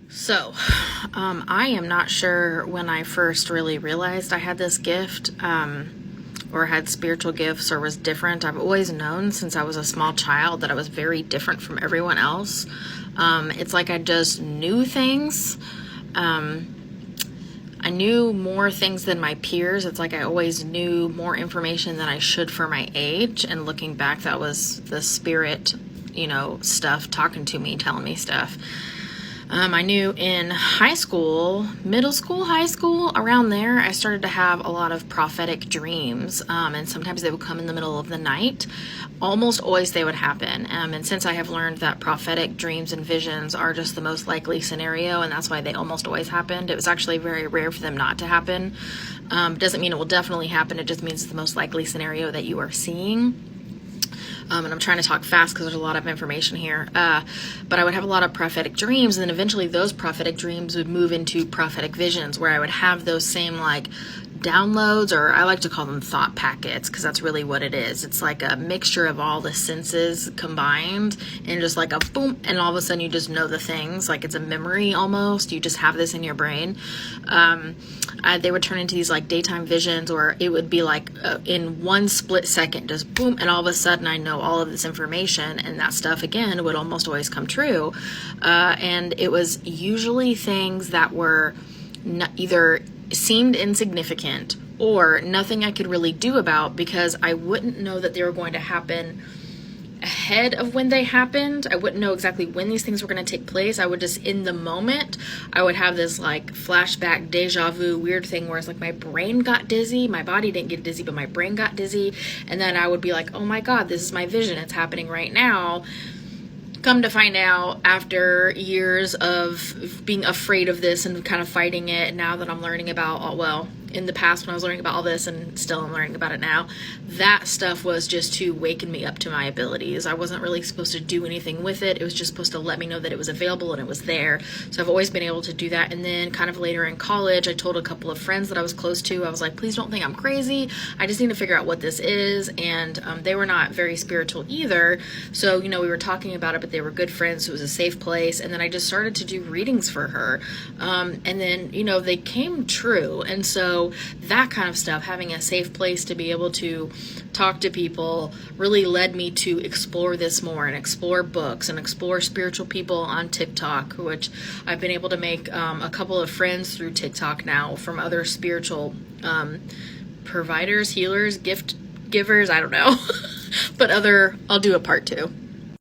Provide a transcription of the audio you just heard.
So, I am not sure when I first really realized I had this gift, or had spiritual gifts or was different. I've always known since I was a small child that I was very different from everyone else. It's like I just knew things. I knew more things than my peers. It's like I always knew more information than I should for my age. And looking back, that was the spirit, stuff talking to me, telling me stuff. I knew in high school, middle school, high school, around there, I started to have a lot of prophetic dreams, and sometimes they would come in the middle of the night. Almost always they would happen, and since I have learned that prophetic dreams and visions are just the most likely scenario, and that's why they almost always happened, it was actually very rare for them not to happen. Doesn't mean it will definitely happen, it just means it's the most likely scenario that you are seeing. And I'm trying to talk fast because there's a lot of information here. But I would have a lot of prophetic dreams, and then eventually those prophetic dreams would move into prophetic visions, where I would have those same downloads, or I like to call them thought packets, because that's really what it is. It's like a mixture of all the senses combined, and just like a boom, and all of a sudden you just know the things, like it's a memory almost. You just have this in your brain. They would turn into these daytime visions, or it would be in one split second, just boom, and all of a sudden I know all of this information, and that stuff again would almost always come true. And it was usually things that were either seemed insignificant or nothing I could really do about, because I wouldn't know that they were going to happen ahead of when they happened. I wouldn't know exactly when these things were going to take place. I would just, in the moment, I would have this flashback, deja vu, weird thing where it's my brain got dizzy. My body didn't get dizzy, but my brain got dizzy. And then I would be like, oh my God, this is my vision. It's happening right now. Come to find out, after years of being afraid of this and kind of fighting it, now that I'm learning about, in the past when I was learning about all this, and still I'm learning about it now, that stuff was just to waken me up to my abilities. I wasn't really supposed to do anything with it. It was just supposed to let me know that it was available and it was there. So I've always been able to do that. And then kind of later in college, I told a couple of friends that I was close to, I was like, please don't think I'm crazy. I just need to figure out what this is. And they were not very spiritual either. So, we were talking about it, but they were good friends. So it was a safe place. And then I just started to do readings for her. And then, they came true. And so that kind of stuff, having a safe place to be able to talk to people, really led me to explore this more and explore books and explore spiritual people on TikTok, which I've been able to make a couple of friends through TikTok now from other spiritual providers, healers, gift givers, I don't know, but I'll do a part 2.